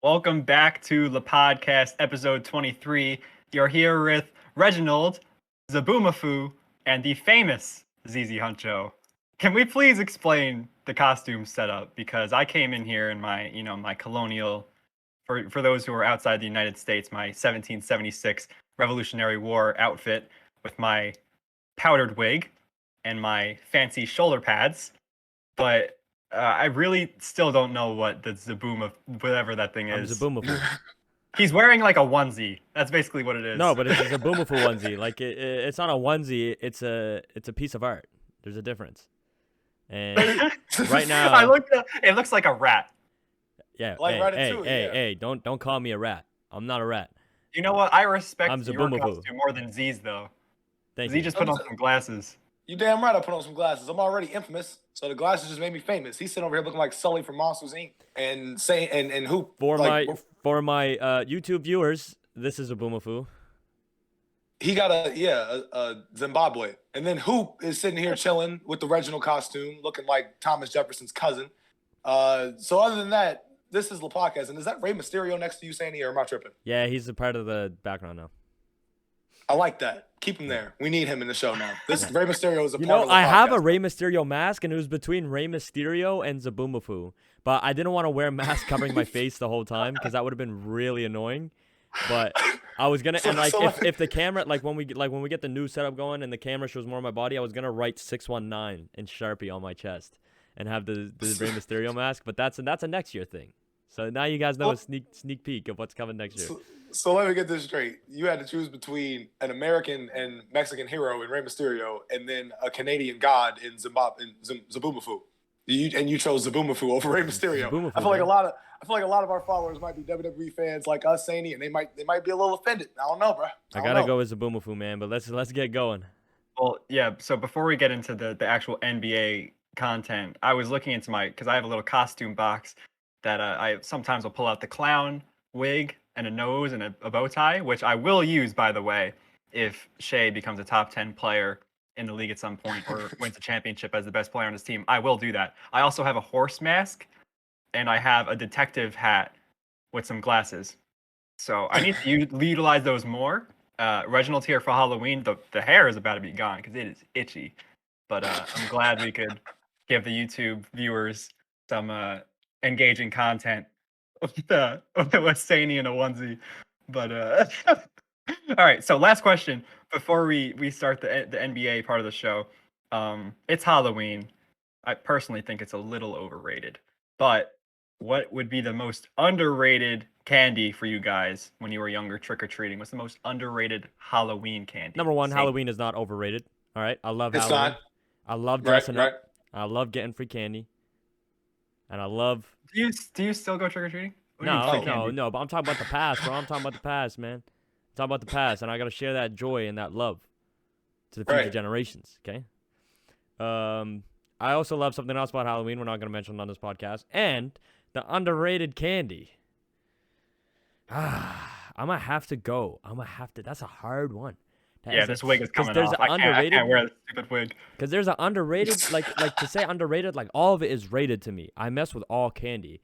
Welcome back to Lepodcast episode 23. You're here with Reginald, Zabumafu, and the famous ZZ Huncho. Can we please explain the costume setup? Because I came in here in my colonial, for those who are outside the United States, my 1776 Revolutionary War outfit with my powdered wig and my fancy shoulder pads. But I really still don't know what the Zaboom whatever that thing is. Zabumafu. He's wearing like a onesie. That's basically what it is. No, but it's a Zabumafu onesie. Like it's not a onesie. It's a piece of art. There's a difference. And right now, I looked up, it looks like a rat. Yeah. Like Hey! Don't call me a rat. I'm not a rat. You know what? I respect I'm your Zabumafu. costume more than Z's though. Thank Z you. just put on some glasses. You damn right I put on some glasses. I'm already infamous, so the glasses just made me famous. He's sitting over here looking like Sully from Monsters Inc. and saying and who For like, my YouTube viewers, this is Zabumafu. he got a Zimbabwe, and then Hoop is sitting here chilling with the Reginald costume, looking like Thomas Jefferson's cousin. So other than that, this is Lepodcast, and is that Rey Mysterio next to you, Sandy, or am I tripping? Yeah, he's a part of the background now. I like that. Keep him there. We need him in the show now. This Rey Mysterio is a You part know, of the I have a podcast. Rey Mysterio mask, and it was between Rey Mysterio and Zabumafu. But I didn't want to wear a mask covering my face the whole time because that would have been really annoying. But I was gonna, and like if the camera, like when we get the new setup going and the camera shows more of my body, I was gonna write 619 in Sharpie on my chest and have the Rey Mysterio mask. But that's a next year thing. So now you guys know a sneak peek of what's coming next year. So let me get this straight. You had to choose between an American and Mexican hero in Rey Mysterio and then a Canadian god in Zabumafu. You chose Zabumafu over Rey Mysterio. Zabumafu, I feel like man. a lot of our followers might be WWE fans like us, Sandy, and they might be a little offended. I don't know, bro. I gotta go with Zabumafu, man. But let's get going. Well, yeah. So before we get into the actual NBA content, I was looking into because I have a little costume box that I sometimes will pull out the clown wig and a nose and a bow tie, which I will use, by the way, if Shea becomes a top 10 player in the league at some point or wins a championship as the best player on his team. I will do that. I also have a horse mask and I have a detective hat with some glasses. So I need to utilize those more. Reginald's here for Halloween. The hair is about to be gone because it is itchy. But I'm glad we could give the YouTube viewers some engaging content with Sani in a onesie. But all right, so last question before we start the NBA part of the show. It's Halloween. I personally think it's a little overrated. But what would be the most underrated candy for you guys when you were younger trick-or-treating? What's the most underrated Halloween candy? Number one, Same. Halloween is not overrated. All right, I love It's Halloween. not. I love Right, dressing right. up. I love getting free candy. And I love. Do you still go trick-or-treating? What do you mean No, free candy? no. But I'm talking about the past, bro. I'm talking about the past, man. I'm talking about the past, and I gotta share that joy and that love to the future Right. generations. Okay. I also love something else about Halloween. We're not gonna mention on this podcast, and the underrated candy. I'm gonna have to go. That's a hard one. Yeah, this wig is coming there's off. an I can't wear this stupid wig. Because there's an underrated, like to say underrated, like all of it is rated to me. I mess with all candy.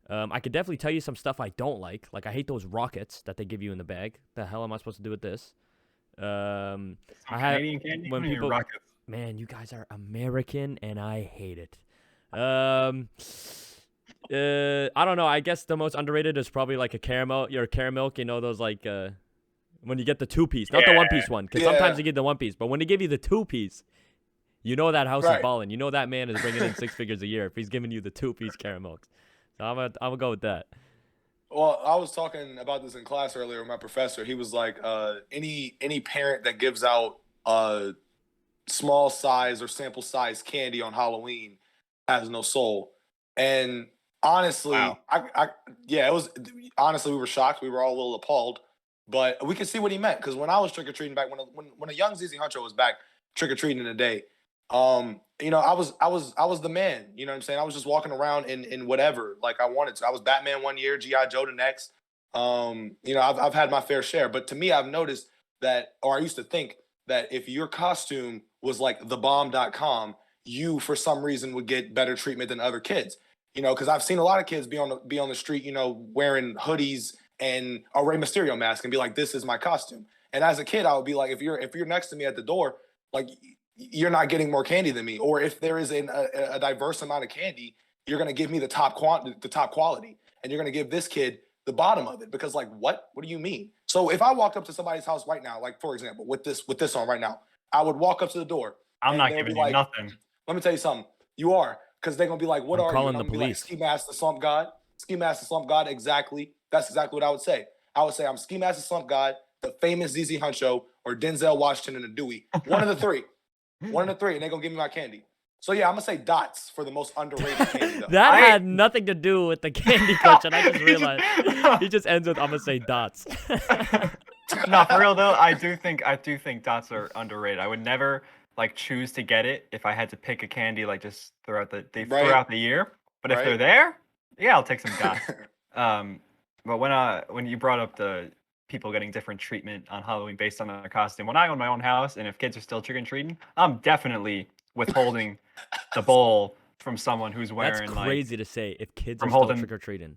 I could definitely tell you some stuff I don't like. Like I hate those rockets that they give you in the bag. The hell am I supposed to do with this? I have Canadian candy? when What do you mean people, rockets? man, you guys are American and I hate it. I don't know. I guess the most underrated is probably like a caramel. Your caramel, you know those like when you get the 2-piece, not the 1-piece one, because sometimes you get the 1-piece, but when they give you the 2-piece, you know that house is Right. balling. You know that man is bringing in 6 figures a year if he's giving you the 2-piece caramel. So I'm gonna go with that. Well, I was talking about this in class earlier with my professor. He was like, any parent that gives out small size or sample size candy on Halloween has no soul. And honestly, Wow. it was honestly we were shocked. We were all a little appalled, but we could see what he meant because when I was trick or treating back when a young ZZ Huncho was back trick or treating in the day, you know, I was the man. You know what I'm saying? I was just walking around in whatever like I wanted to. I was Batman one year, G.I. Joe the next. You know, I've had my fair share, but to me, I've noticed that, or I used to think that if your costume was like thebomb.com, you for some reason would get better treatment than other kids. You know, because I've seen a lot of kids be on the street, you know, wearing hoodies and a Rey Mysterio mask and be like, "This is my costume." And as a kid, I would be like, if you're next to me at the door, like you're not getting more candy than me, or if there is a diverse amount of candy, you're gonna give me the top quality, and you're gonna give this kid the bottom of it because like what? What do you mean? So if I walked up to somebody's house right now, like for example, with this on right now, I would walk up to the door I'm and not they'll be giving you like, nothing. "Let me tell you something. You are." Because they're gonna be like, "What I'm are you?" calling And the I'm gonna be like, police. "Ski Mask, the Slump God." Ski Mask, the Slump God. Exactly. That's exactly what I would say. I would say I'm Ski Mask, the Slump God, the famous ZZ Huncho, or Denzel Washington and a Dewey. One of the three. One of the three, and they're gonna give me my candy. So yeah, I'm gonna say Dots for the most underrated candy though. That had nothing to do with the candy question. I just realized he just ends with, "I'm gonna say Dots." No, for real though, I do think dots are underrated. I would never like choose to get it if I had to pick a candy like just throughout the year. But if they're Right. there, yeah, I'll take some dots. But when you brought up the people getting different treatment on Halloween based on their costume, when I own my own house and if kids are still trick and treating, I'm definitely withholding the bowl from someone who's That's wearing crazy to say. If kids are from still holding. trick or treating,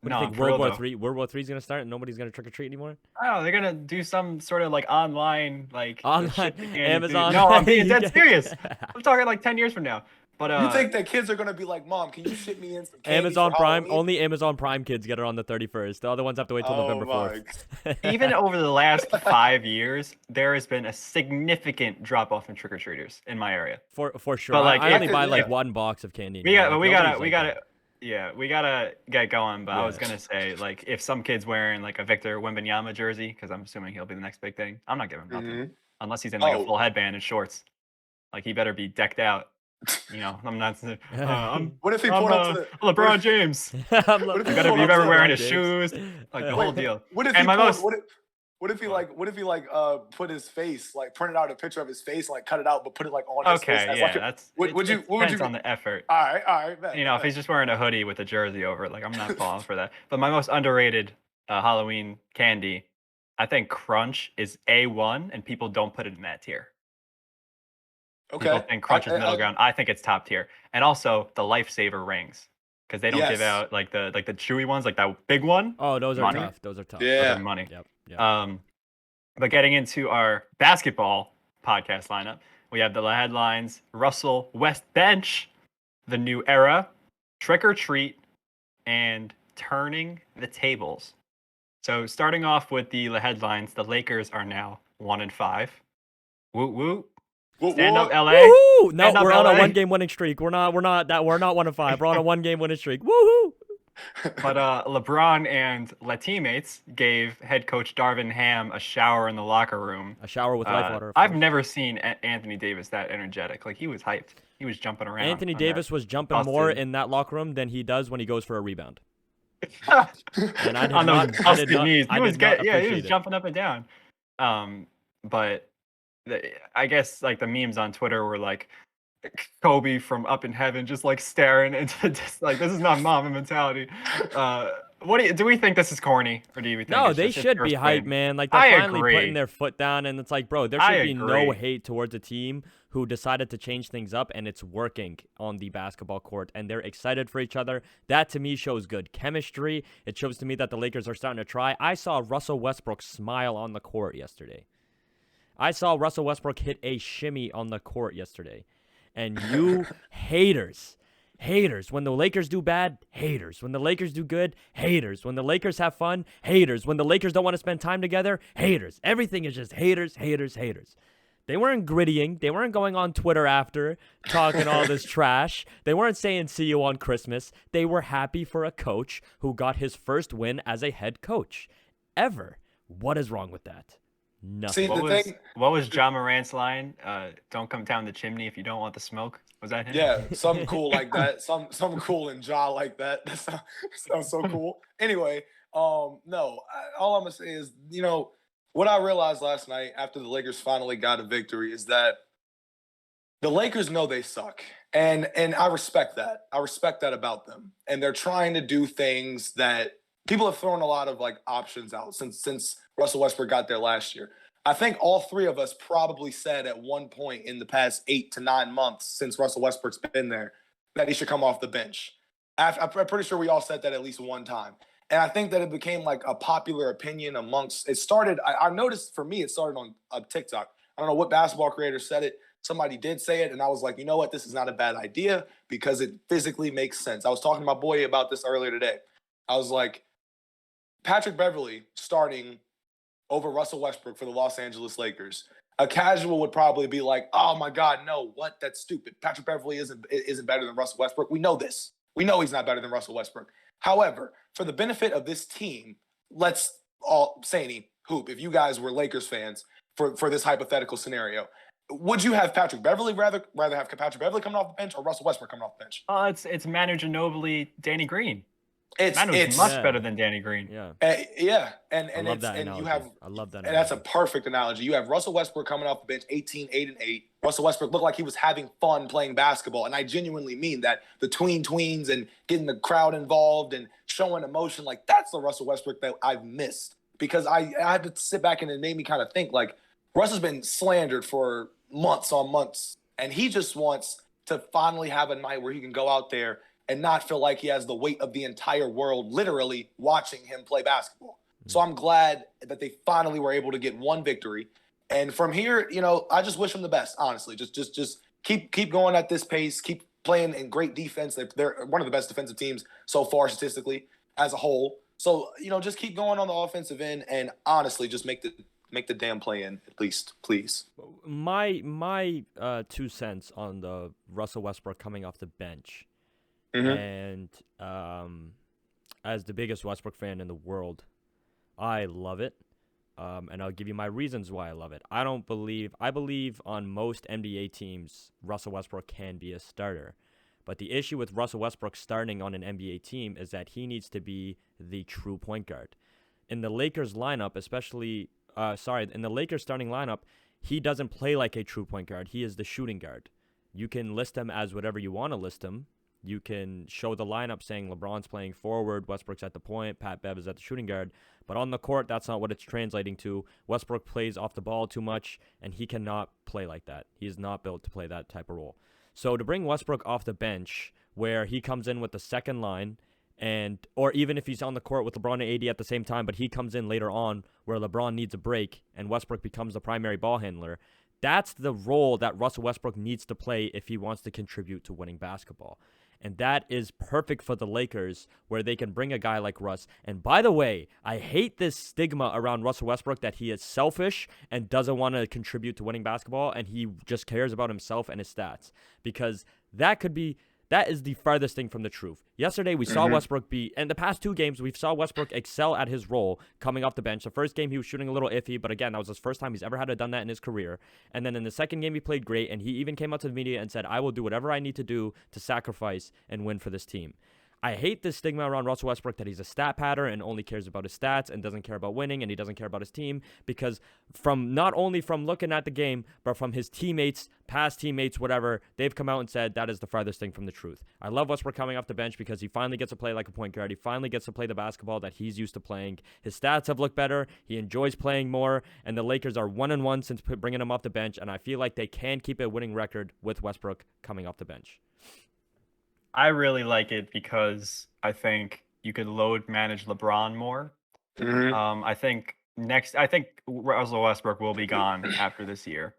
what do No, you think? for real though. World War III is gonna start and nobody's gonna trick or treat anymore? Oh, they're gonna do some sort of like online like Online, ship the candy to- Amazon. No, I'm being You dead get- serious. I'm talking like 10 years from now. But You think that kids are gonna be like, "Mom, can you ship me in some candy Amazon for Prime. Halloween?" Only Amazon Prime kids get it on the 31st. The other ones have to wait till Oh November my 4th. even over the last 5 years, there has been a significant drop off in trick or treaters in my area. for sure. But, like, I only if- buy like yeah. one box of candy. We now. got, Like, we nobody's gotta, we like gotta, that. yeah, we gotta get going. But I was Yeah. gonna say, like, if some kid's wearing like a Victor Wembanyama jersey, because I'm assuming he'll be the next big thing, I'm not giving him nothing Mhm. unless he's in like a Oh. full headband and shorts. Like, he better be decked out. You know, I'm not. I'm What if he I'm pulled up to the LeBron James. I'm What if You he better pulled be up to ever the wearing LeBron his James? shoes, like the Wait, whole deal. What if And he my pulled, most what if he put his face, like printed out a picture of his face, like cut it out, but put it like on his face? okay, As, yeah, like, that's what it, would you it what would depends you on the effort. All right, bet, You know, if bet. he's just wearing a hoodie with a jersey over it, like I'm not falling for that. But my most underrated Halloween candy, I think Crunch is A1, and people don't put it in that tier. People Okay. think Crunch is middle ground. I think it's top tier. And also the Lifesaver rings, because they don't give Yes. out like the chewy ones, like that big one. Oh, those are Money? tough. Those are tough. Those Yeah. are money. Yep. But getting into our basketball podcast lineup, we have the headlines: Russell Westbench, the new era, trick or treat, and turning the tables. So starting off with the headlines, the Lakers are now 1-5. Woot woot. Stand up, LA. Woohoo! No, Stand up, we're on a LA. 1-game winning streak. We're not 1-5. We're on a 1-game winning streak. Woohoo! But LeBron and Le teammates gave head coach Darvin Ham a shower in the locker room. A shower with life water. of I've course. never seen Anthony Davis that energetic. Like, he was hyped. He was jumping around. Anthony on Davis was jumping costume. more in that locker room than he does when he goes for a rebound. that. And I did On not. those I busted did not. knees. I He was did not he was appreciate it. jumping up and down. But I guess like the memes on Twitter were like Kobe from up in heaven, just like staring into like this is not Mamba mentality. What do we think this is corny, or do we think No, it's they just his should be first hyped, win? man. Like they're I finally agree. putting their foot down, and it's like, bro, there I should be no agree. hate towards a team who decided to change things up, and it's working on the basketball court, and they're excited for each other. That to me shows good chemistry. It shows to me that the Lakers are starting to try. I saw Russell Westbrook smile on the court yesterday. I saw Russell Westbrook hit a shimmy on the court yesterday, and you haters. Haters. When the Lakers do bad, haters. When the Lakers do good, haters. When the Lakers have fun, haters. When the Lakers don't want to spend time together, haters. Everything is just haters, haters, haters. They weren't grittying. They weren't going on Twitter after talking all this trash. They weren't saying see you on Christmas. They were happy for a coach who got his first win as a head coach. Ever. What is wrong with that? Nothing. See, What was John Morant's line? Don't come down the chimney if you don't want the smoke. Was that him? Yeah, something cool like that. Something cool in jaw like that. That sounds so cool. Anyway, no, all I'm gonna say is, you know, what I realized last night after the Lakers finally got a victory is that the Lakers know they suck, and I respect that. I respect that about them, and they're trying to do things that people have thrown a lot of like options out since Russell Westbrook got there last year. I think all three of us probably said at one point in the past 8 to 9 months since Russell Westbrook's been there that he should come off the bench. I'm pretty sure we all said that at least one time. And I think that it became like a popular opinion amongst. It started. I noticed for me, it started on TikTok. I don't know what basketball creator said it. Somebody did say it, and I was like, you know what? This is not a bad idea because it physically makes sense. I was talking to my boy about this earlier today. I was like, Patrick Beverley starting over Russell Westbrook for the Los Angeles Lakers. A casual would probably be like, "Oh my God, no! What? That's stupid. Patrick Beverley isn't better than Russell Westbrook. We know this. We know he's not better than Russell Westbrook." However, for the benefit of this team, let's all say any hoop. If you guys were Lakers fans for this hypothetical scenario, would you have Patrick Beverley rather have Patrick Beverley coming off the bench or Russell Westbrook coming off the bench? It's Manu Ginobili, Danny Green. It's much Yeah. better than Danny Green. Yeah. Yeah, and I love that and analogy. you have I love that and that's a analogy. perfect analogy. You have Russell Westbrook coming off the bench, 18, 8 and 8. Russell Westbrook looked like he was having fun playing basketball, and I genuinely mean that. The tweens and getting the crowd involved and showing emotion, like that's the Russell Westbrook that I've missed because I had to sit back and it made me kind of think like Russ has been slandered for months on months, and he just wants to finally have a night where he can go out there and not feel like he has the weight of the entire world literally watching him play basketball. So I'm glad that they finally were able to get one victory. And from here, I just wish him the best, honestly. Just keep going at this pace, keep playing in great defense. They're one of the best defensive teams so far statistically as a whole. So, just keep going on the offensive end and honestly just make the damn play in at least, please. My 2 cents on the Russell Westbrook coming off the bench. And as the biggest Westbrook fan in the world, I love it. And I'll give you my reasons why I love it. I believe on most NBA teams, Russell Westbrook can be a starter. But the issue with Russell Westbrook starting on an NBA team is that he needs to be the true point guard. In the Lakers lineup, in the Lakers starting lineup, he doesn't play like a true point guard. He is the shooting guard. You can list him as whatever you want to list him. You can show the lineup saying LeBron's playing forward, Westbrook's at the point, Pat Bev is at the shooting guard. But on the court, that's not what it's translating to. Westbrook plays off the ball too much, and he cannot play like that. He is not built to play that type of role. So to bring Westbrook off the bench, where he comes in with the second line, or even if he's on the court with LeBron and AD at the same time, but he comes in later on where LeBron needs a break and Westbrook becomes the primary ball handler, that's the role that Russell Westbrook needs to play if he wants to contribute to winning basketball. And that is perfect for the Lakers, where they can bring a guy like Russ. And by the way, I hate this stigma around Russell Westbrook that he is selfish and doesn't want to contribute to winning basketball, and he just cares about himself and his stats. Because that is the farthest thing from the truth. Yesterday, we saw Westbrook in the past 2 games, we saw Westbrook excel at his role coming off the bench. The first game, he was shooting a little iffy, but again, that was his first time he's ever had to done that in his career. And then in the second game, he played great, and he even came out to the media and said, I will do whatever I need to do to sacrifice and win for this team. I hate this stigma around Russell Westbrook that he's a stat patter and only cares about his stats and doesn't care about winning and he doesn't care about his team, because not only from looking at the game, but from his teammates, past teammates, whatever, they've come out and said that is the farthest thing from the truth. I love Westbrook coming off the bench because he finally gets to play like a point guard. He finally gets to play the basketball that he's used to playing. His stats have looked better. He enjoys playing more, and the Lakers are 1-1 since bringing him off the bench, and I feel like they can keep a winning record with Westbrook coming off the bench. I really like it because I think you could load manage LeBron more. I think Russell Westbrook will be gone after this year.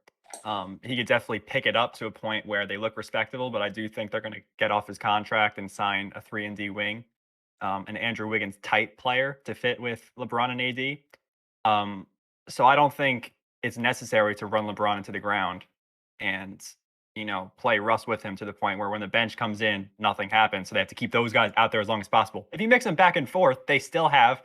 He could definitely pick it up to a point where they look respectable, but I do think they're going to get off his contract and sign a 3-and-D wing, an Andrew Wiggins type player to fit with LeBron and AD. So I don't think it's necessary to run LeBron into the ground and play Russ with him to the point where when the bench comes in, nothing happens. So they have to keep those guys out there as long as possible. If you mix them back and forth, they still have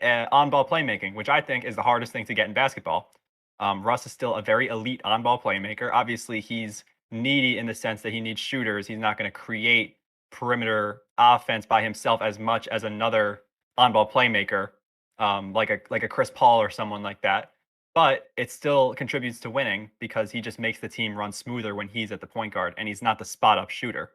on-ball playmaking, which I think is the hardest thing to get in basketball. Russ is still a very elite on-ball playmaker. Obviously, he's needy in the sense that he needs shooters. He's not going to create perimeter offense by himself as much as another on-ball playmaker, like a Chris Paul or someone like that. But it still contributes to winning because he just makes the team run smoother when he's at the point guard and he's not the spot-up shooter.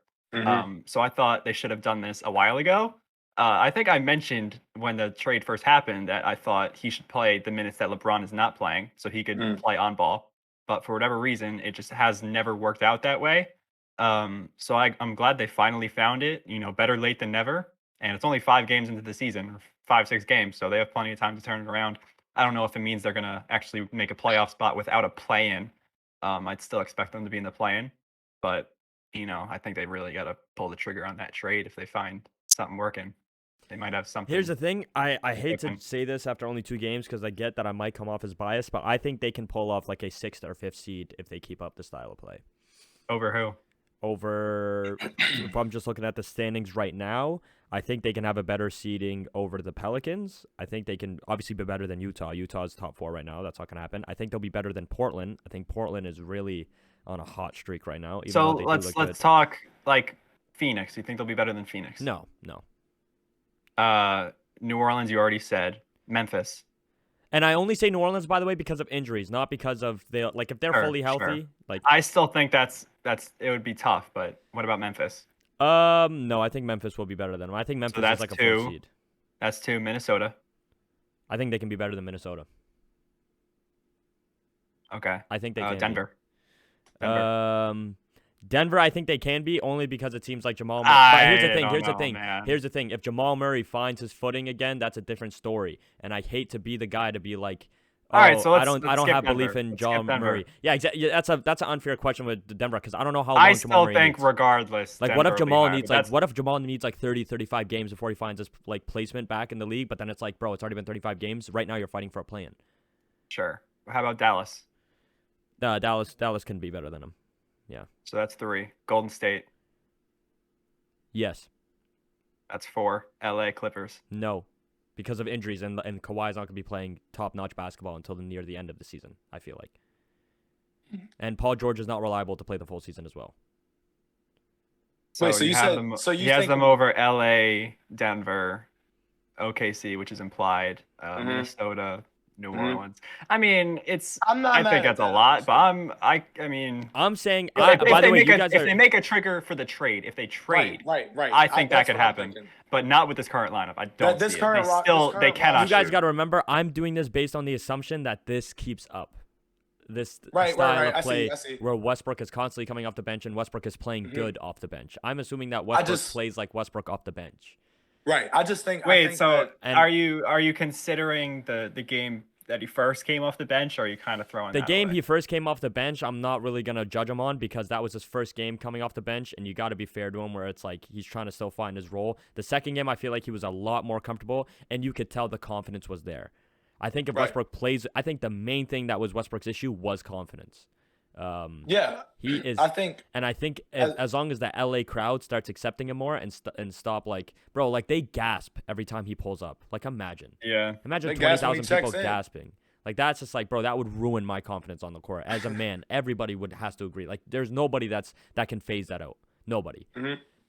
So I thought they should have done this a while ago. I think I mentioned when the trade first happened that I thought he should play the minutes that LeBron is not playing so he could play on ball. But for whatever reason, it just has never worked out that way. So I'm glad they finally found it. Better late than never. And it's only 5 games into the season, or 5, 6 games, so they have plenty of time to turn it around. I don't know if it means they're gonna actually make a playoff spot without a play-in. I'd still expect them to be in the play-in, but I think they really got to pull the trigger on that trade if they find something working. They might have something. Here's the thing. I hate to cooking. say this after only 2 games because I get that I might come off as biased, but I think they can pull off like a 6th or 5th seed if they keep up the style of play. Over who? Over, if I'm just looking at the standings right now, I think they can have a better seeding over the Pelicans. I think they can obviously be better than Utah. Utah's top 4 right now. That's not going to happen. I think they'll be better than Portland. I think Portland is really on a hot streak right now. Even So though they do let's look good. talk like Phoenix. You think they'll be better than Phoenix? No. New Orleans, you already said. Memphis. And I only say New Orleans, by the way, because of injuries, not because of if they're Sure, fully healthy. sure. Like I still think it would be tough, but what about Memphis? no, I think Memphis will be better than them. I think Memphis that's is like a 2. 4th seed. That's 2. Minnesota. I think they can be better than Minnesota. Okay. I think they can. Denver. Denver, I think they can be only because it seems like Jamal Murray. But here's the thing. If Jamal Murray finds his footing again, that's a different story. And I hate to be the guy to be like, oh, all right, so I don't skip have belief Denver. in Let's Jamal skip Denver. Murray. Yeah, exactly. Yeah, that's an unfair question with Denver because I don't know how long I Jamal still Murray think needs. regardless. Like, what if Denver will be Jamal higher, needs but what if Jamal needs like 30, 35 games before he finds his like placement back in the league? But then it's like, bro, it's already been 35 games. Right now, you're fighting for a play-in. Sure. How about Dallas? Dallas can be better than him. Yeah. So that's 3. Golden State. Yes. That's 4. LA Clippers. No. Because of injuries, and Kawhi's not going to be playing top-notch basketball until near the end of the season, I feel like. And Paul George is not reliable to play the full season as well. So Wait, so you said them, so you he has think them over LA, Denver, OKC, which is implied, Minnesota, New Orleans. I mean, I'm not I mad think at that's a that, lot, but honestly. I mean, I'm saying, if by the they way, make you a, guys if are. they make a trigger for the trade, if they trade, Right. I think that That's could what I'm happen, thinking. but not with this current lineup. I don't This see it. current They cannot. You guys shoot. got to remember, I'm doing this based on the assumption that this keeps up. This Right. style of I play see. where Westbrook is constantly coming off the bench and Westbrook is playing good off the bench. I'm assuming that Westbrook plays like Westbrook off the bench. Right. I just think. Wait, I think so that, are you considering the game that he first came off the bench, or are you kind of throwing The that game away? he first came off the bench, I'm not really going to judge him on because that was his first game coming off the bench, and you got to be fair to him where it's like he's trying to still find his role. The second game, I feel like he was a lot more comfortable, and you could tell the confidence was there. I think if Westbrook plays, I think the main thing that was Westbrook's issue was confidence. He is. I think as long as the LA crowd starts accepting him more and stop like, bro, like they gasp every time he pulls up. Like imagine They 20,000 gasp when he people checks in. gasping. Like that's just like, bro, that would ruin my confidence on the court. As a man, everybody has to agree. Like there's nobody that can phase that out. Nobody.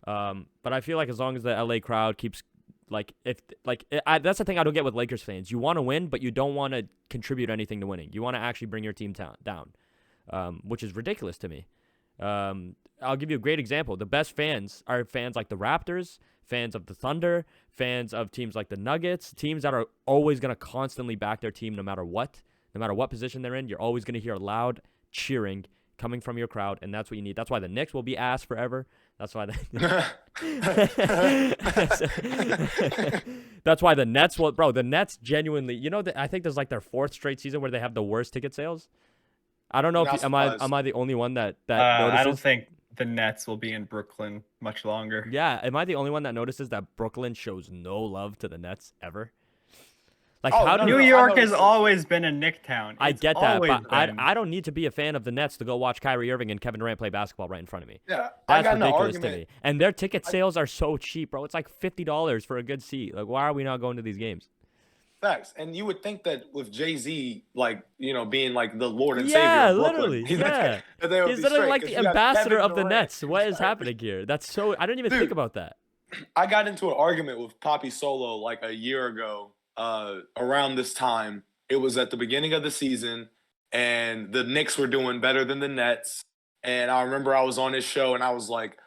But I feel like as long as the LA crowd keeps that's the thing I don't get with Lakers fans. You want to win, but you don't want to contribute anything to winning. You want to actually bring your team down. Which is ridiculous to me. I'll give you a great example. The best fans are fans like the Raptors, fans of the Thunder, fans of teams like the Nuggets, teams that are always going to constantly back their team no matter what position they're in. You're always going to hear loud cheering coming from your crowd, and that's what you need. That's why the Knicks will be ass forever. That's why that's why the Nets will, bro. The Nets genuinely, I think there's like their 4th straight season where they have the worst ticket sales. I don't know if am I the only one that notices? I don't think the Nets will be in Brooklyn much longer. Yeah, am I the only one that notices that Brooklyn shows no love to the Nets ever? Like New York has always been a Knick town. I get that, but been. I don't need to be a fan of the Nets to go watch Kyrie Irving and Kevin Durant play basketball right in front of me. Yeah, that's ridiculous to me. And their ticket sales are so cheap, bro. It's like $50 for a good seat. Like, why are we not going to these games? Facts. And you would think that with Jay-Z, being like the Lord and Savior of Brooklyn, literally. he's literally like the ambassador of the Nets. What is happening here? That's so. I didn't even think about that. I got into an argument with Papi Solo like a year ago. Around this time, it was at the beginning of the season, and the Knicks were doing better than the Nets. And I remember I was on his show, and I was like,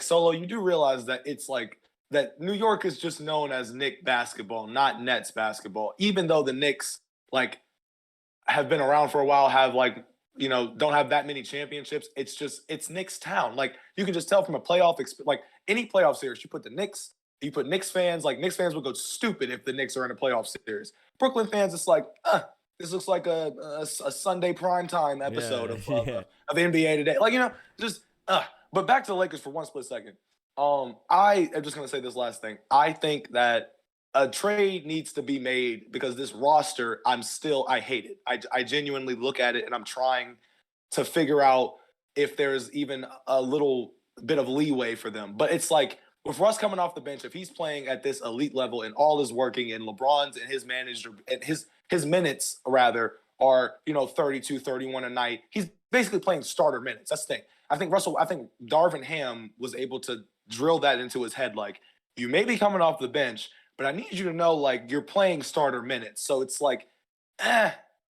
Solo, you do realize that it's like that New York is just known as Knick basketball, not Nets basketball. Even though the Knicks have been around for a while, have don't have that many championships. It's Knicks town. Like you can just tell from a playoff like any playoff series, you put Knicks fans, like Knicks fans would go stupid if the Knicks are in a playoff series. Brooklyn fans, it's like, this looks like a Sunday primetime episode of NBA Today. Like, just but back to the Lakers for one split second. I am just gonna say this last thing. I think that a trade needs to be made because this roster, I hate it. I genuinely look at it and I'm trying to figure out if there's even a little bit of leeway for them. But it's like with Russ coming off the bench, if he's playing at this elite level and all is working and LeBron's and his manager and his minutes rather are, 32, 31 a night, he's basically playing starter minutes. That's the thing. I think Darvin Ham was able to drill that into his head. Like, you may be coming off the bench, but I need you to know, like, you're playing starter minutes. So it's like,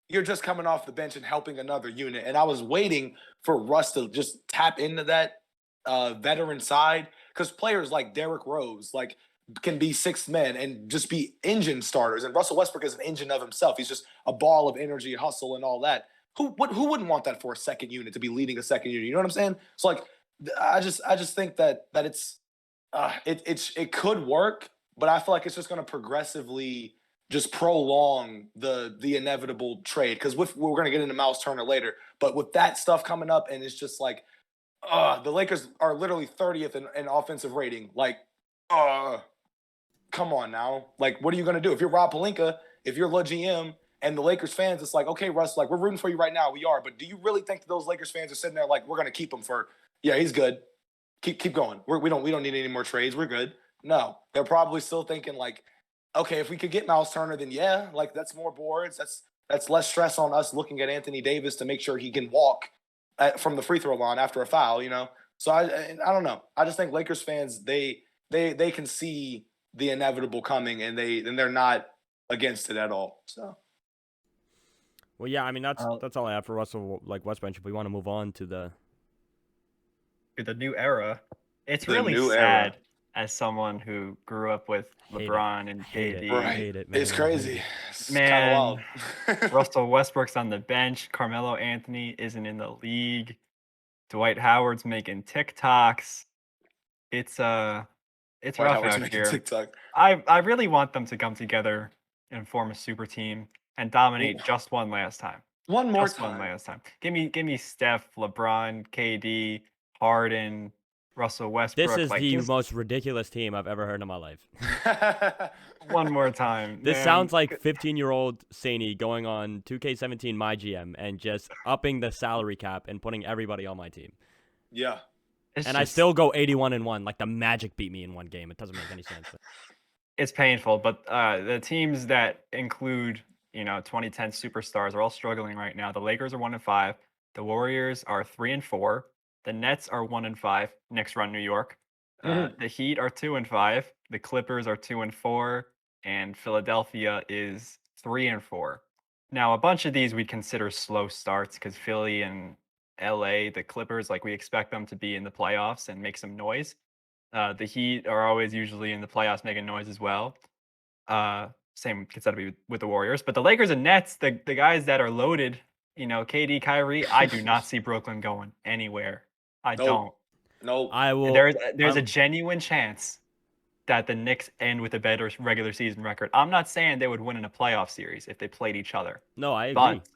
you're just coming off the bench and helping another unit. And I was waiting for Russ to just tap into that veteran side, because players like Derrick Rose, like, can be six men and just be engine starters. And Russell Westbrook is an engine of himself. He's just a ball of energy, hustle, and all that. Who wouldn't want that for a second unit, to be leading a second unit? You know what I'm saying? So, like, I just think that it's it could work, but I feel like it's just going to progressively just prolong the inevitable trade, because we're going to get into Miles Turner later, but with that stuff coming up, and it's just like, the Lakers are literally 30th in offensive rating. Like, come on now. Like, what are you going to do? If you're Rob Pelinka, if you're Le GM, and the Lakers fans, it's like, okay, Russ, like, we're rooting for you right now. We are. But do you really think that those Lakers fans are sitting there like, we're going to keep him for, yeah, he's good. Keep going. We don't need any more trades. We're good. No. They're probably still thinking like, okay, if we could get Miles Turner, then yeah, like, that's more boards. That's less stress on us looking at Anthony Davis to make sure he can walk from the free throw line after a foul, So I don't know. I just think Lakers fans, they can see the inevitable coming, and they're not against it at all. So. Well, yeah, I mean, that's all I have for Russell, like, Westbench. If we want to move on to the new era, it's The really new sad era. as someone who grew up with Hate LeBron and Hate KD. it. Right. Hate it, man. It's crazy. It's kind Man, of wild. Russell Westbrook's on the bench. Carmelo Anthony isn't in the league. Dwight Howard's making TikToks. It's rough Howard's out making here. TikTok. I really want them to come together and form a super team and dominate Ooh. just one last time. One more Just one time. last time. Give me Steph, LeBron, KD, Harden, Russell Westbrook. This is like, the just most ridiculous team I've ever heard in my life. one more time. This man. sounds like 15-year-old Saney going on 2K17 My GM and just upping the salary cap and putting everybody on my team. Yeah. I still go 81-1. Like, the Magic beat me in one game. It doesn't make any sense. It's painful, but the teams that include 2010 superstars are all struggling right now. The Lakers are 1-5. The Warriors are 3-4. The Nets are 1-5. Knicks run New York. The Heat are 2-5. The Clippers are 2-4, and Philadelphia is 3-4. Now, a bunch of these we consider slow starts because Philly and LA, the Clippers, like, we expect them to be in the playoffs and make some noise. The Heat are always usually in the playoffs making noise as well. Same gets to be with the Warriors. But the Lakers and Nets, the guys that are loaded, KD, Kyrie, I do not see Brooklyn going anywhere. I don't. Nope. I will. There's a genuine chance that the Knicks end with a better regular season record. I'm not saying they would win in a playoff series if they played each other. No, I agree. But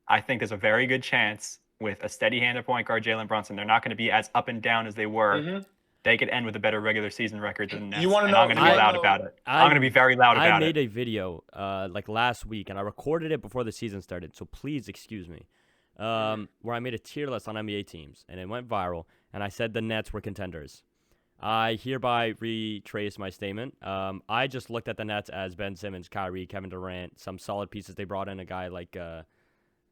I think there's a very good chance with a steady-handed point guard, Jalen Brunson, they're not going to be as up and down as they were. They could end with a better regular season record than the Nets. You want to know? I'm going to be loud about it. I'm going to be very loud about it. I made a video like last week, and I recorded it before the season started, so please excuse me, where I made a tier list on NBA teams, and it went viral, and I said the Nets were contenders. I hereby retrace my statement. I just looked at the Nets as Ben Simmons, Kyrie, Kevin Durant, some solid pieces. They brought in a guy like Royce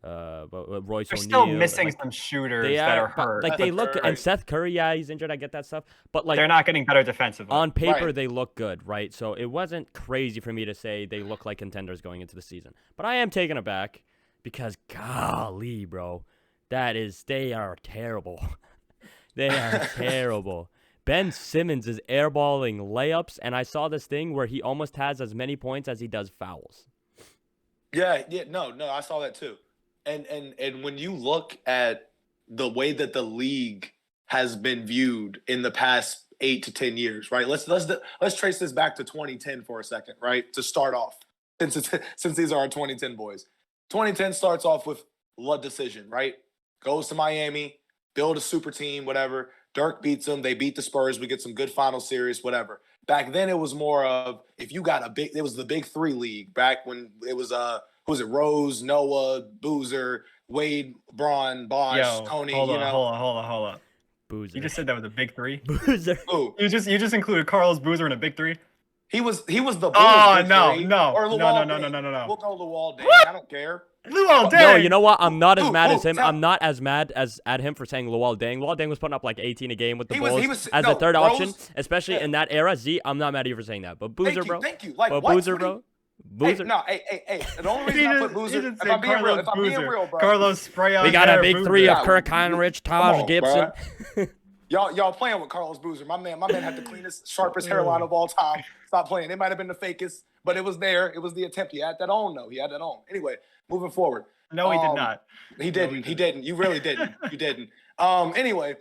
They're O'Neal. still missing some shooters that are hurt. Like, they look, and Seth Curry, yeah, he's injured. I get that stuff, but like, they're not getting better defensively. on paper, Right. they look good, right? So it wasn't crazy for me to say they look like contenders going into the season. But I am taken aback because, golly, bro, they are terrible. They are terrible. Ben Simmons is airballing layups, and I saw this thing where he almost has as many points as he does fouls. Yeah, no, I saw that too. And when you look at the way that the league has been viewed in the past 8 to 10 years, right? Let's trace this back to 2010 for a second, right? To start off, since these are our 2010 boys. 2010 starts off with La Decision, right? Goes to Miami, build a super team, whatever. Dirk beats them. They beat the Spurs. We get some good final series, whatever. Back then, it was more of if you got it was the Big Three league back when it was who was it? Rose, Noah, Boozer, Wade, Braun, Bosh, Yo, Tony. hold on, hold on. Boozer. You just said that was a big three. Boozer. Ooh, You just included Carlos Boozer in a big three. he was the Bulls Oh Big no, Three, no, or no, Luol no, no, no, Deng. no, no, no. We'll go Luol Deng. What? I don't care. Luol Deng. No, you know what? I'm not as Who- mad who- as him. tell- I'm not as mad as at him for saying Luol Deng. Luol Deng was putting up like 18 a game with the Bulls as a third option, especially in that era. Z, I'm not mad at you for saying that. But Boozer, bro. Thank you. Like But what? Boozer, What do you- bro. Boozer. Hey. The only reason I put Boozer, if I'm being real, bro. Carlos spray on We got a there, big Boozer. three of Yeah, Kirk Heinrich, come Taj on, Gibson. Y'all playing with Carlos Boozer. My man had the cleanest, sharpest hairline of all time. Stop playing. It might have been the fakest, but it was there. It was the attempt. He had that on, though. He had that on. Anyway, moving forward. No, he did not. He didn't. He didn't. You really didn't. You didn't. Anyway,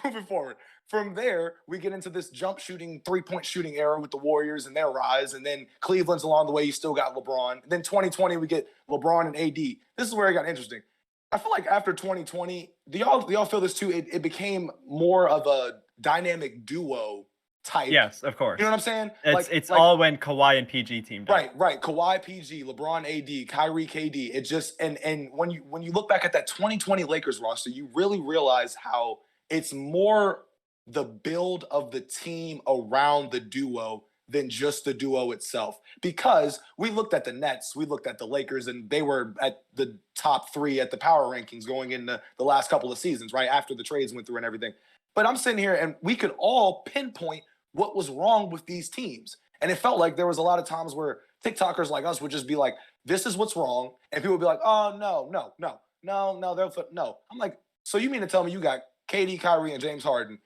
moving forward. From there, we get into this jump shooting, 3-point shooting era with the Warriors and their rise. And then Cleveland's along the way. You still got LeBron. And then 2020, we get LeBron and AD. This is where it got interesting. I feel like after 2020, do y'all feel this too? It became more of a dynamic duo type. Yes, of course. You know what I'm saying? It's all when Kawhi and PG teamed up. Right. Kawhi, PG, LeBron, AD, Kyrie, KD. It just and when you look back at that 2020 Lakers roster, you really realize how it's more the build of the team around the duo than just the duo itself. Because we looked at the Nets, we looked at the Lakers, and they were at the top 3 at the power rankings going into the last couple of seasons, right? After the trades went through and everything. But I'm sitting here and we could all pinpoint what was wrong with these teams. And it felt like there was a lot of times where TikTokers like us would just be like, this is what's wrong. And people would be like, oh, no. No. I'm like, so you mean to tell me you got KD, Kyrie, and James Harden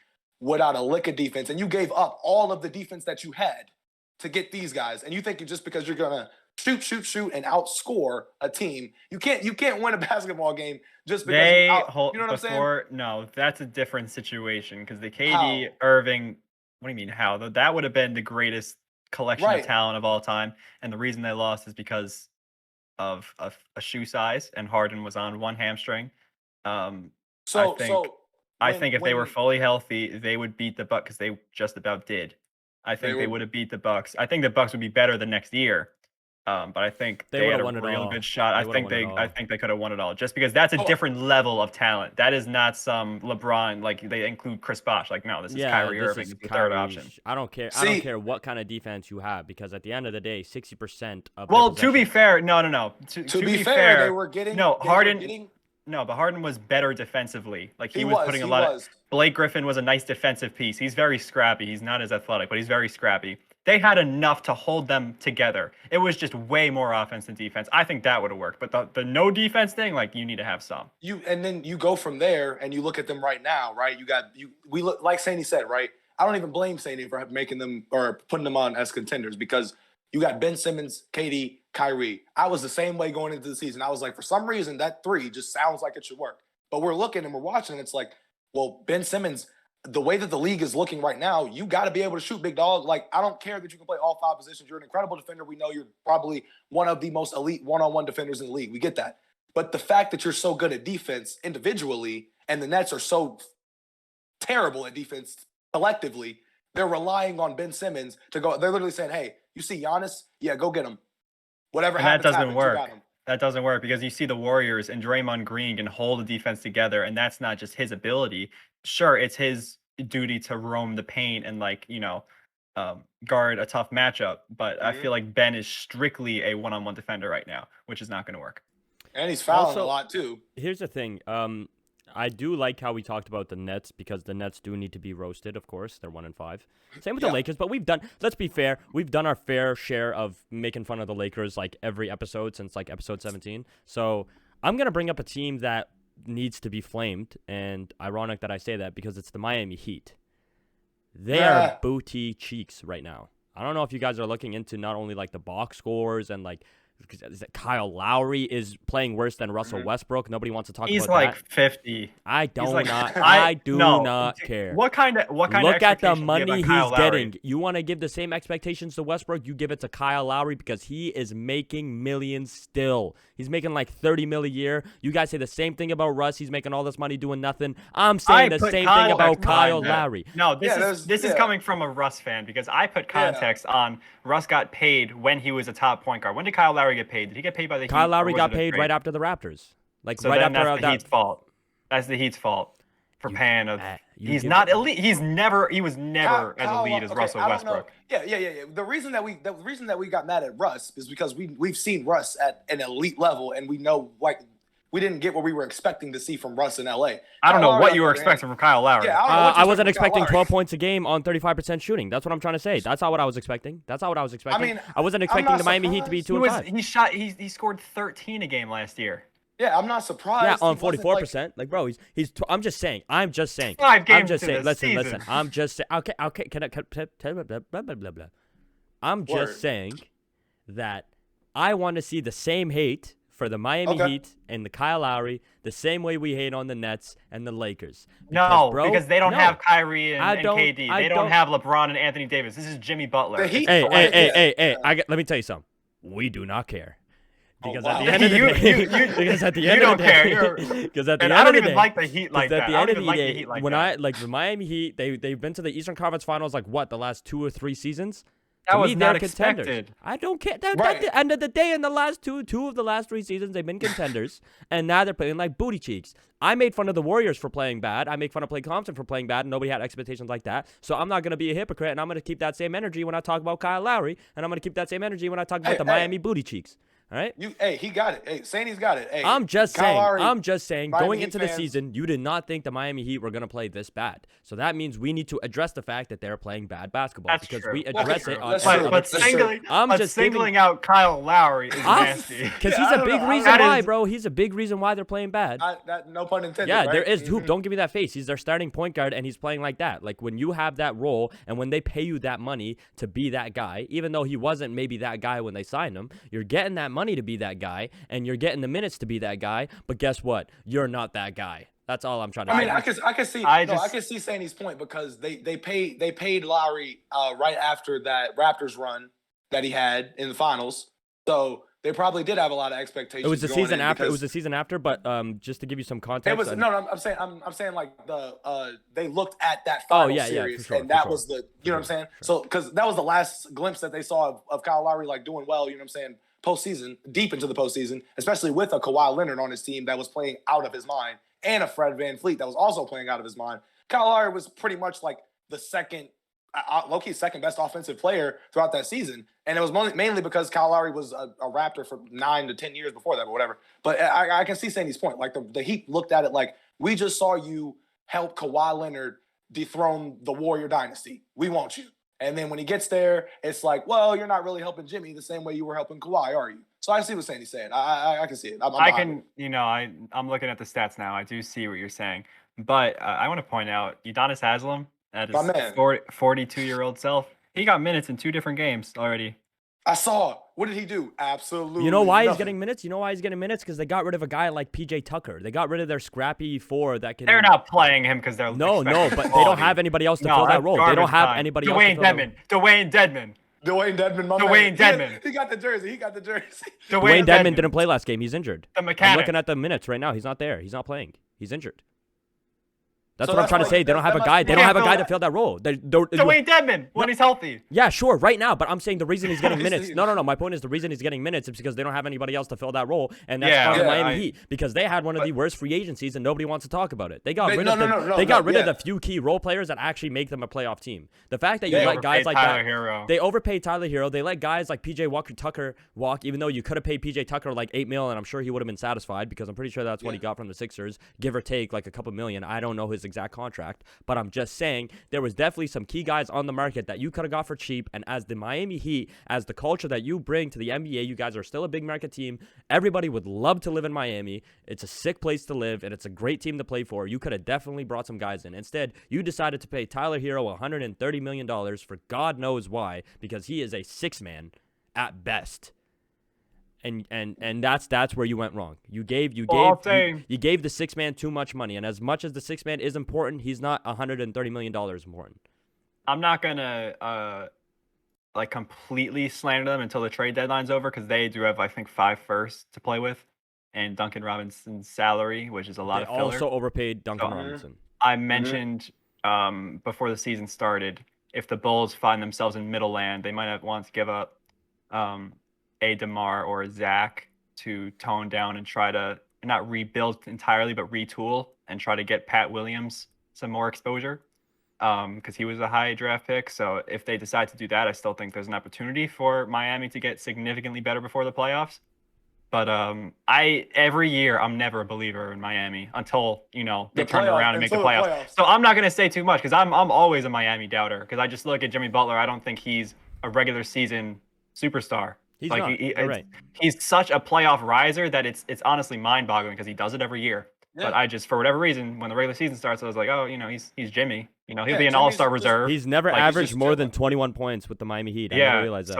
without a lick of defense, and you gave up all of the defense that you had to get these guys, and you think just because you're gonna shoot and outscore a team, you can't win a basketball game just because you know what I'm saying? No, that's a different situation because the KD Irving. What do you mean how? That would have been the greatest collection of talent of all time, and the reason they lost is because of a shoe size, and Harden was on one hamstring. I think if they were fully healthy, they would beat the Bucks because they just about did. I think they would have beat the Bucks. I think the Bucks would be better the next year. But I think they had a real good shot. I think they could have won it all just because that's a different level of talent. That is not some LeBron, like they include Chris Bosh. Like, no, this is Kyrie Irving, the third option. I don't care. I don't care what kind of defense you have because at the end of the day, 60% of to be fair, no. To be fair, they were getting Harden. No, but Harden was better defensively. Like he was putting a lot of. Blake Griffin was a nice defensive piece. He's very scrappy. He's not as athletic, but he's very scrappy. They had enough to hold them together. It was just way more offense than defense. I think that would have worked. But the no defense thing, like you need to have some. And then you go from there and you look at them right now, right? We look like Sandy said, right? I don't even blame Sandy for making them or putting them on as contenders because you got Ben Simmons, KD, Kyrie. I was the same way going into the season. I was like, for some reason, that 3 just sounds like it should work. But we're looking and we're watching, and it's like, well, Ben Simmons, the way that the league is looking right now, you got to be able to shoot, big dog. Like, I don't care that you can play all 5 positions. You're an incredible defender. We know you're probably one of the most elite one-on-one defenders in the league. We get that. But the fact that you're so good at defense individually and the Nets are so terrible at defense collectively, they're relying on Ben Simmons to go. They're literally saying, hey, you see Giannis? Yeah, go get him. Whatever happens, that doesn't work. That doesn't work because you see the Warriors and Draymond Green can hold the defense together, and that's not just his ability. Sure, it's his duty to roam the paint and guard a tough matchup, but I feel like Ben is strictly a one-on-one defender right now, which is not going to work. And he's fouling a lot too. Here's the thing. I do like how we talked about the Nets because the Nets do need to be roasted, of course. They're 1-5. Same with the Lakers, but let's be fair, we've done our fair share of making fun of the Lakers like every episode since like episode 17. So I'm going to bring up a team that needs to be flamed, and ironic that I say that because it's the Miami Heat. They are booty cheeks right now. I don't know if you guys are looking into not only like the box scores and like Kyle Lowry is playing worse than Russell Westbrook. Nobody wants to talk He's about like that. 50. I do no. not care. What kind of Look at the expectations do you have money on Kyle he's Lowry? getting. You want to give the same expectations to Westbrook? You give it to Kyle Lowry because he is making millions still. He's making like $30 million a year. You guys say the same thing about Russ. He's making all this money doing nothing. I'm saying the same thing about Kyle Lowry. No, this is coming from a Russ fan because I put context on Russ got paid when he was a top point guard. When did Kyle Lowry get paid? Did he get paid by the Heat? Kyle Lowry got paid right after the Raptors. Like so right then after that's the Heat's fault. That's the Heat's fault for paying of. He's not elite. He was never as elite as Russell Westbrook. Yeah. The reason that we got mad at Russ is because we've seen Russ at an elite level, and we know like we didn't get what we were expecting to see from Russ in LA. I don't know what you were expecting from Kyle Lowry. Yeah, I wasn't expecting 12 points a game on 35% shooting. That's what I'm trying to say. That's not what I was expecting. I mean, I wasn't expecting the Miami Heat to be 2-5. He scored 13 a game last year. Yeah, I'm not surprised. Yeah, on 44%. Like, bro, he's. I'm just saying. 5 games I'm just into saying. the Listen. season. I'm just saying. Okay. Blah, blah, blah, blah. I'm just saying that I want to see the same hate for the Miami Heat and the Kyle Lowry the same way we hate on the Nets and the Lakers. Because they don't have Kyrie and KD. They don't have LeBron and Anthony Davis. This is Jimmy Butler. Hey. Let me tell you something. We do not care. Because at the end of the day, because at the end of the day, because at the end of the day, I don't even like the Heat like that. I don't even like the Heat like that. When I like the Miami Heat, they've been to the Eastern Conference Finals like what, the last 2 or 3 seasons? That was not expected. I don't care. At the end of the day, in the last two of the last 3 seasons, they've been contenders, and now they're playing like booty cheeks. I made fun of the Warriors for playing bad. I make fun of Klay Thompson for playing bad, and nobody had expectations like that. So I'm not going to be a hypocrite, and I'm going to keep that same energy when I talk about Kyle Lowry, and I'm going to keep that same energy when I talk about the Miami booty cheeks. All right. He got it. Hey, Sandy's got it. Hey, I'm just saying. Miami Going into the fans, season, you did not think the Miami Heat were going to play this bad. So that means we need to address the fact that they're playing bad basketball. That's because true. we address it on. But singling out Kyle Lowry is nasty. Because he's a big reason why, bro. He's a big reason why they're playing bad. No pun intended. Yeah, right? there is. Hoop, don't give me that face. He's their starting point guard, and he's playing like that. Like when you have that role, and when they pay you that money to be that guy, even though he wasn't maybe that guy when they signed him, you're getting that money to be that guy. And you're getting the minutes to be that guy, but guess what? You're not that guy. That's all I'm trying to say. I mean, I can see. I can see Sandy's point because they paid Lowry right after that Raptors run that he had in the finals. So they probably did have a lot of expectations. It was the season after. It was the season after, but just to give you some context. It was I'm saying like they looked at that final series, sure, and that was the what I'm saying. Sure. So because that was the last glimpse that they saw of Kyle Lowry like doing well. You know what I'm saying. Postseason, deep into the postseason, especially with a Kawhi Leonard on his team that was playing out of his mind, and a Fred VanVleet that was also playing out of his mind. Kyle Lowry was pretty much like the second best offensive player throughout that season, and it was mainly because Kyle Lowry was a Raptor for 9 to 10 years before that, but whatever. But I can see Sandy's point. Like the Heat looked at it like, we just saw you help Kawhi Leonard dethrone the Warrior dynasty. We want you. And then when he gets there, it's like, well, you're not really helping Jimmy the same way you were helping Kawhi, are you? So I see what Sandy's saying. I can see it. I'm looking at the stats now. I do see what you're saying. But I want to point out, Udonis Haslem, at his 42-year-old self, he got minutes in 2 different games already. I saw. What did he do? Absolutely. You know why nothing. he's getting minutes? You know why he's getting minutes? Because they got rid of a guy like PJ Tucker. They got rid of their scrappy 4 that can. They're not playing him because they're no, but they don't have anybody else to fill that role. They don't have anybody else. Dwayne Dedman. He got the jersey. Dwayne Dedman didn't play last game. He's injured. The mechanic. I'm looking at the minutes right now. He's not there. He's not playing. He's injured. That's what I'm trying to say. They don't have a guy. They don't have a guy to fill that role. Dwayne Dedman when he's healthy. Yeah, sure, right now. But I'm saying the reason he's getting minutes. No. My point is the reason he's getting minutes is because they don't have anybody else to fill that role, and that's part of the Miami Heat because they had one of the worst free agencies and nobody wants to talk about it. They got rid of the few key role players that actually make them a playoff team. The fact that you let guys like that, they overpaid Tyler Hero. They let guys like PJ Tucker walk, even though you could have paid PJ Tucker like $8 million, and I'm sure he would have been satisfied because I'm pretty sure that's what he got from the Sixers, give or take like a couple million. I don't know his exact contract. But I'm just saying there was definitely some key guys on the market that you could have got for cheap. And as the Miami Heat, as the culture that you bring to the NBA, you guys are still a big market team. Everybody would love to live in Miami. It's a sick place to live, and it's a great team to play for. You could have definitely brought some guys in. Instead, you decided to pay Tyler Hero $130 million for God knows why, because he is a 6-man at best. And that's where you went wrong. You gave the 6-man too much money, and as much as the 6-man is important, he's not $130 million important. I'm not gonna like completely slander them until the trade deadline's over because they do have I think 5 firsts to play with, and Duncan Robinson's salary, which is a lot They of filler. also overpaid Duncan So, Robinson. I mentioned before the season started, if the Bulls find themselves in middle land, they might have want to give up a DeMar or a Zach to tone down and try to not rebuild entirely, but retool and try to get Pat Williams some more exposure because he was a high draft pick. So if they decide to do that, I still think there's an opportunity for Miami to get significantly better before the playoffs. But every year I'm never a believer in Miami until they turn around and make the playoffs. So I'm not gonna say too much because I'm always a Miami doubter because I just look at Jimmy Butler. I don't think he's a regular season superstar. He's like not. You're right. He's such a playoff riser that it's honestly mind-boggling because he does it every year. Yeah. But I just for whatever reason when the regular season starts I was like, oh he's Jimmy. He'll be an all-star reserve. He's never averaged more than 21 points with the Miami Heat. I never realized that.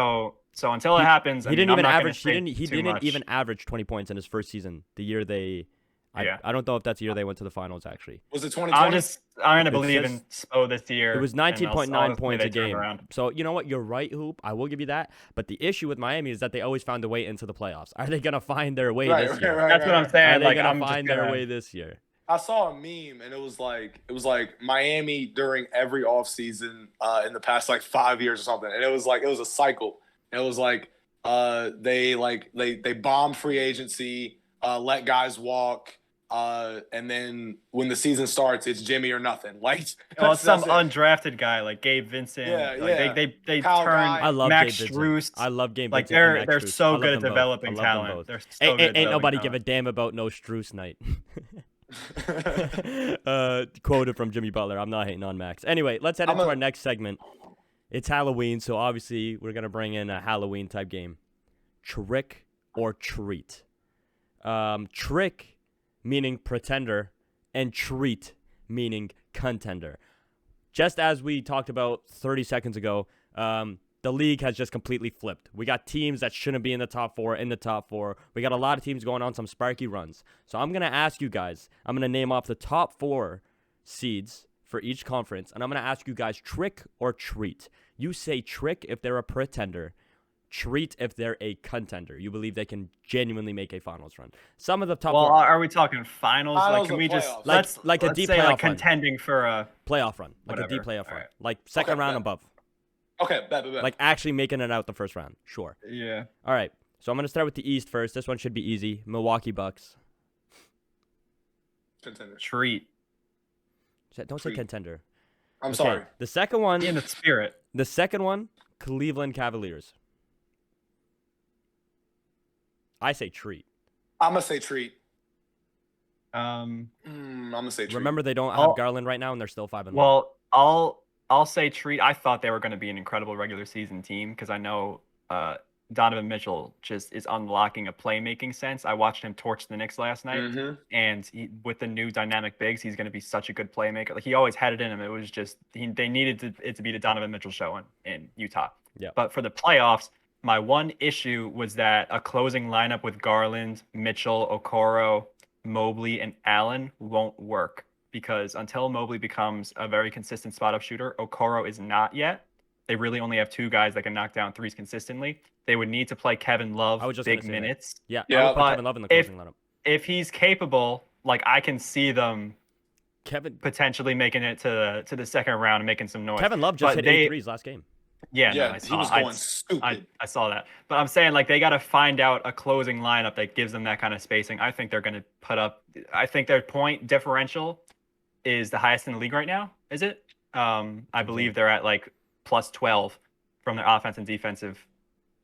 So until it happens, he didn't even average. He didn't even average 20 points in his first season. The year they, I don't know if that's the year they went to the finals. Actually, was it 2020? I'm gonna believe in Spo this year. It was 19.9 points a game. So you know what? You're right, Hoop. I will give you that. But the issue with Miami is that they always found a way into the playoffs. Are they gonna find their way this year? That's what I'm saying. Are they gonna find their way this year? I saw a meme and it was like Miami during every offseason in the past like 5 years or something, and it was a cycle. It was like they bombed free agency, let guys walk, and then when the season starts, it's Jimmy or nothing. Like some undrafted guy like Gabe Vincent. They turned Max Strus. I love Gabe Vincent. Like they're so good at developing talent. They're so good. Ain't nobody give a damn about no Strus night. Quoted from Jimmy Butler. I'm not hating on Max. Anyway, let's head into our next segment. It's Halloween, so obviously we're gonna bring in a Halloween type game. Trick or treat. Trick meaning pretender, and treat meaning contender. Just as we talked about 30 seconds ago, the league has just completely flipped. We got teams that shouldn't be in the top four in the top four. We got a lot of teams going on some sparky runs. So I'm going to ask you guys, I'm going to name off the top 4 seeds for each conference, and I'm going to ask you guys trick or treat. You say trick if they're a pretender, treat if they're a contender. You believe they can genuinely make a finals run. Some of the top 4. Are we talking finals? Like, can we just let's a deep say playoff like contending for a playoff run, like whatever. A deep playoff run, right. like second round above. Okay, bet. Like actually making it out the first round. Sure. Yeah. All right. So I'm going to start with the East first. This one should be easy. Milwaukee Bucks. Contender. Treat. Don't say contender. I'm sorry. The second one. In the spirit. The second one, Cleveland Cavaliers. I say treat. I'm going to say treat. I'm gonna say treat. Remember, they don't have Garland right now, and they're still 5-1. Well, I'll say treat. I thought they were going to be an incredible regular season team because I know Donovan Mitchell just is unlocking a playmaking sense. I watched him torch the Knicks last night, and with the new dynamic bigs, he's going to be such a good playmaker. Like he always had it in him. It was just they needed it to be the Donovan Mitchell show in Utah. Yeah. But for the playoffs, my one issue was that a closing lineup with Garland, Mitchell, Okoro, Mobley, and Allen won't work because until Mobley becomes a very consistent spot-up shooter, Okoro is not yet. They really only have 2 guys that can knock down threes consistently. They would need to play Kevin Love big minutes. Yeah. I would put Kevin Love in the closing lineup. If he's capable, like I can see them potentially making it to the second round and making some noise. Kevin Love just hit 8 threes last game. Yeah, he was going stupid. I saw that. But I'm saying like they got to find out a closing lineup that gives them that kind of spacing. I think they're going to put up I think their point differential is the highest in the league right now, is it? I believe they're at like plus 12 from their offense and defensive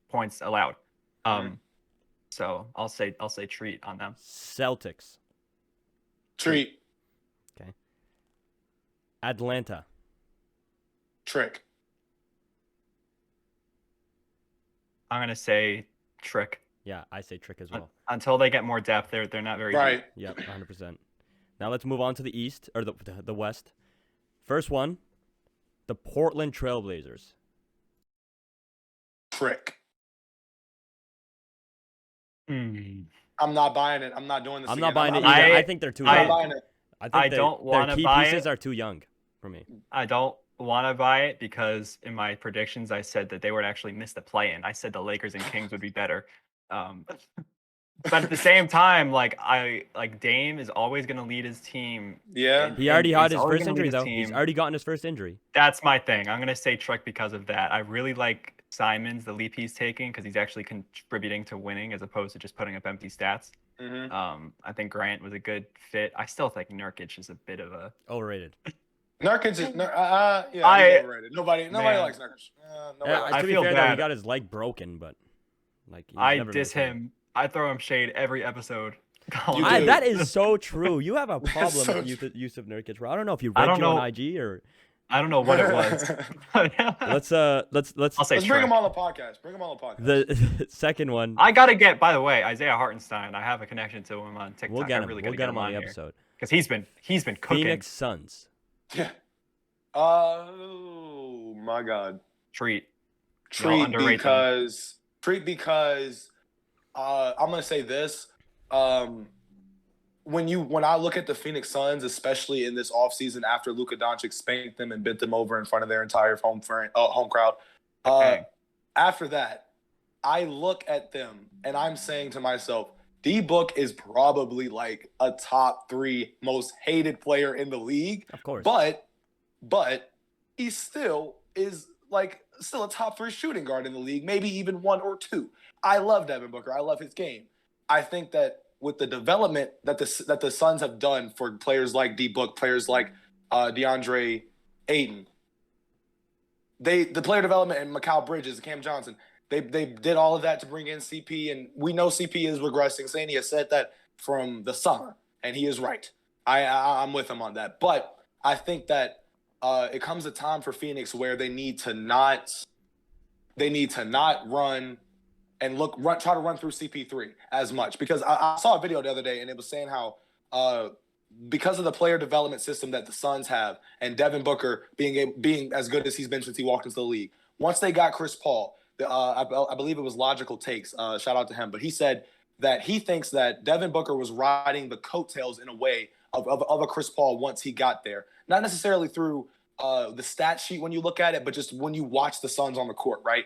points allowed. So I'll say treat on them. Celtics. Treat. Okay. Atlanta. Trick. I'm gonna say trick. Yeah, I say trick as well. Until they get more depth, they're not very right. deep. Yep, 100%. Now let's move on to the East or the West. First one, the Portland Trailblazers. Trick. I'm not buying it. I'm not doing this. I'm again. not buying it I'm either. I- I think they're too not young. buying it. I think I don't their want to key buy pieces it. are too young for me. I don't want to buy it because in my predictions I said that they would actually miss the play-in. I said the Lakers and Kings would be better. But at the same time, like Dame is always going to lead his team. Yeah. He already and had he's his always first gonna lead injury, his though. He's team. already gotten his first injury. That's my thing. I'm going to say Trick because of that. I really like Simons, the leap he's taking, because he's actually contributing to winning as opposed to just putting up empty stats. I think Grant was a good fit. I still think Nurkic is a bit of a Overrated. Nurkic is he's overrated. Nobody likes Nurkic. To be feel fair, though, he bad. got his leg broken, but like he's I never been diss the same. him. I throw him shade every episode. You do. That is so true. You have a problem so with Yusuf Nurkic, bro. I don't know if you I read don't you know. on IG or. I don't know what it was. Let's I'll say Let's bring Trick. him on the podcast. Bring him on the podcast. the second one. I gotta get. By the way, Isaiah Hartenstein. I have a connection to him on TikTok. We'll get him. I really We'll gotta get him on on the here. episode. Because he's been cooking. Phoenix Suns. Yeah. Oh my God. Treat. Treat underrate them. because I'm gonna say this. When I look at the Phoenix Suns, especially in this offseason after Luka Doncic spanked them and bent them over in front of their entire home crowd, after that, I look at them and I'm saying to myself, D-Book is probably like a top 3 most hated player in the league. Of course. But he still is still a top 3 shooting guard in the league, maybe even 1 or 2. I love Devin Booker. I love his game. I think that with the development that the Suns have done for players like D-Book, players like DeAndre Ayton, the player development and Mikal Bridges, Cam Johnson, they did all of that to bring in CP, and we know CP is regressing. Sandy has said that from the summer, and he is right. I'm with him on that. But I think that it comes a time for Phoenix where they need to not run and try to run through CP3 as much, because I saw a video the other day and it was saying how because of the player development system that the Suns have and Devin Booker being as good as he's been since he walked into the league, once they got Chris Paul, I believe it was Logical Takes, shout out to him, but he said that he thinks that Devin Booker was riding the coattails in a way of a Chris Paul once he got there, not necessarily through the stat sheet when you look at it, but just when you watch the Suns on the court, right?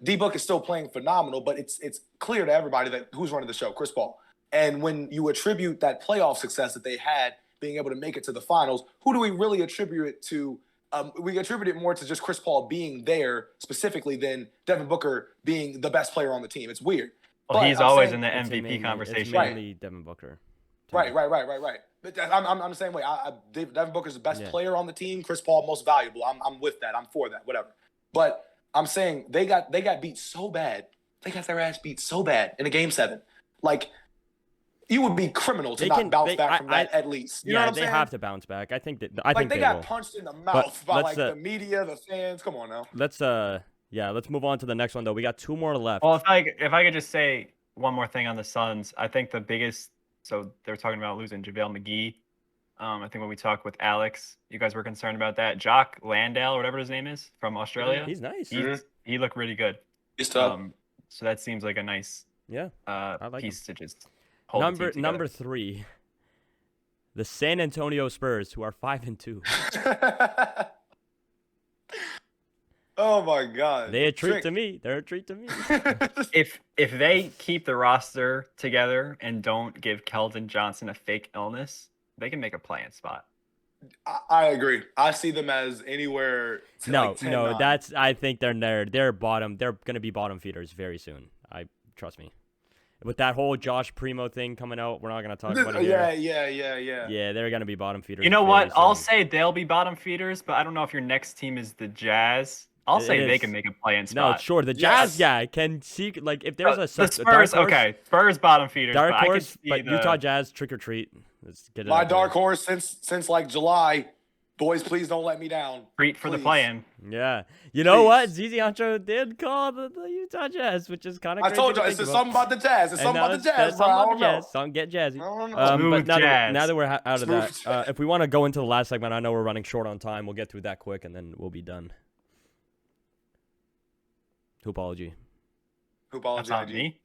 D-Book is still playing phenomenal, but it's clear to everybody that who's running the show, Chris Paul. And when you attribute that playoff success that they had, being able to make it to the finals, who do we really attribute it to? We attribute it more to just Chris Paul being there specifically than Devin Booker being the best player on the team. It's weird. Well, but he's always in the MVP conversation. It's mainly Devin Booker. Right. But I'm the same way. Devin Booker's the best player on the team. Chris Paul most valuable. I'm with that. I'm for that. Whatever. But I'm saying they got beat so bad. They got their ass beat so bad in a game 7. Like, you would be criminal to not bounce back from that at least. You know what I'm saying? They have to bounce back. I think they got punched in the mouth by the media, the fans. Come on now. Let's move on to the next one though. We got 2 more left. Well, if I could just say one more thing on the Suns, I think the biggest. So they're talking about losing JaVale McGee. I think when we talked with Alex, you guys were concerned about that. Jock Landale, or whatever his name is, from Australia. He's nice. He looked really good. He's tough. So that seems like a nice I like piece him. to just hold the team together. Number 3, the San Antonio Spurs, who are 5-2. Oh my God! They're a treat to me. They're a treat to me. If they keep the roster together and don't give Keldon Johnson a fake illness, they can make a play-in spot. I agree. I see them as anywhere. No, I think they're bottom. They're gonna be bottom feeders very soon. Trust me. With that whole Josh Primo thing coming out, we're not gonna talk about it here. Yeah. Yeah, they're gonna be bottom feeders. You know what? soon. I'll say they'll be bottom feeders, but I don't know if your next team is the Jazz. I'll say they can make a play-in spot. No, sure. The Jazz, can see if there's the a Spurs. dark horse, Okay, Spurs bottom feeders. dark but horse, I could see Utah Jazz trick or treat. Let's get it. My dark horse since like July. Boys, please don't let me down. treat for the Please. play-in. Yeah. You know what? Please. ZZ Ancho did call the Utah Jazz, which is kind of I told you, it's something about the Jazz. It's something about the Jazz, bro. I don't know. Something get jazzy. I don't know. But now Jazz. that we're out of Smooth that, jazz. if we want to go into the last segment, I know we're running short on time. We'll get through that quick, and then we'll be done. Hoopology. That's not me.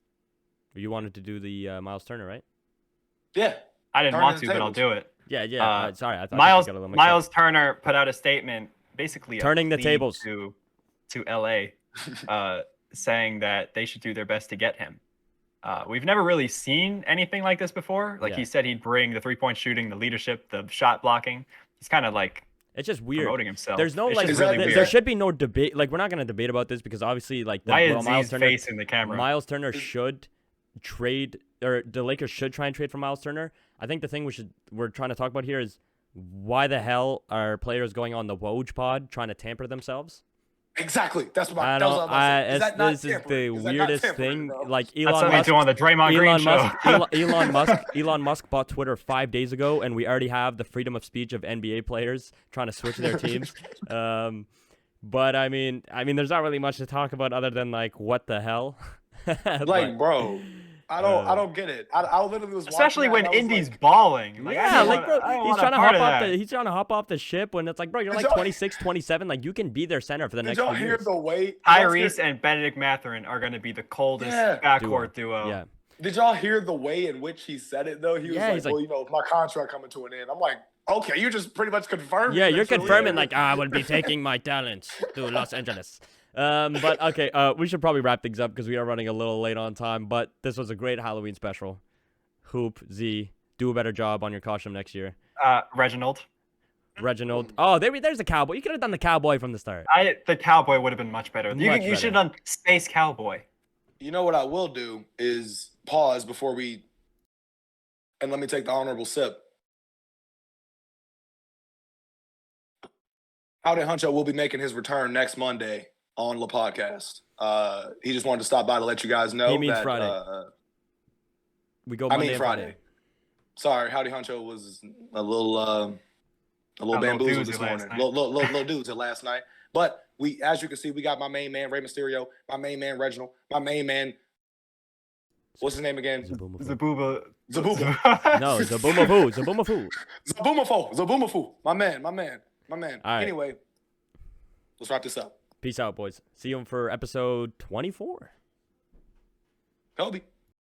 You wanted to do the Miles Turner, right? Yeah. I didn't want to, but I'll do it. Yeah. Sorry, I thought Miles you got a little mixed up. Miles Turner put out a statement, basically Turning the plea tables to LA, saying that they should do their best to get him. We've never really seen anything like this before. Like he said, he'd bring the 3-point shooting, the leadership, the shot blocking. He's kind of like it's just weird promoting himself. There's no like there should be no debate. Like we're not gonna debate about this because obviously like Miles Turner facing the camera. Miles Turner should trade, or the Lakers should try and trade for Miles Turner. I think the thing we're trying to talk about here is why the hell are players going on the Woj pod trying to tamper themselves? Exactly. That's what I don't. This is the weirdest thing. Bro? Like Elon Musk on the Draymond Green show. Elon Musk bought Twitter 5 days ago, and we already have the freedom of speech of NBA players trying to switch their teams. But I mean, there's not really much to talk about other than like what the hell. Bro. I don't get it. I literally was especially watching when Indy's balling. Like, bro, he's trying to hop off the ship when it's like, bro, you're like 26, 27. Like, you can be their center for the next few years. Did y'all hear the way Tyrese and Benedict Mathurin are going to be the coldest backcourt duo. Yeah. Did y'all hear the way in which he said it though? He was like, well, my contract coming to an end. I'm like, okay, you just pretty much confirmed. Yeah, you're confirming like I will be taking my talents to Los Angeles. But okay, we should probably wrap things up because we are running a little late on time. But this was a great Halloween special. Hoop, Z, do a better job on your costume next year. Reginald. Oh, there's a cowboy. You could have done the cowboy from the start. The cowboy would have been much better. You should have done Space Cowboy. You know what I will do is pause before and let me take the honorable sip. Howdy Huncho will be making his return next Monday on Lepodcast. He just wanted to stop by to let you guys know. He means that, Friday. We go Monday and Friday. Sorry, Howdy Huncho was a little bamboozled this morning. Little dudes at last night. But as you can see, we got my main man, Rey Mysterio, my main man, Reginald, my main man, what's his name again? Zabuba. No, Zaboomafoo. Zaboomafoo. My man. All right. Anyway, let's wrap this up. Peace out, boys. See you for episode 24. Kobe.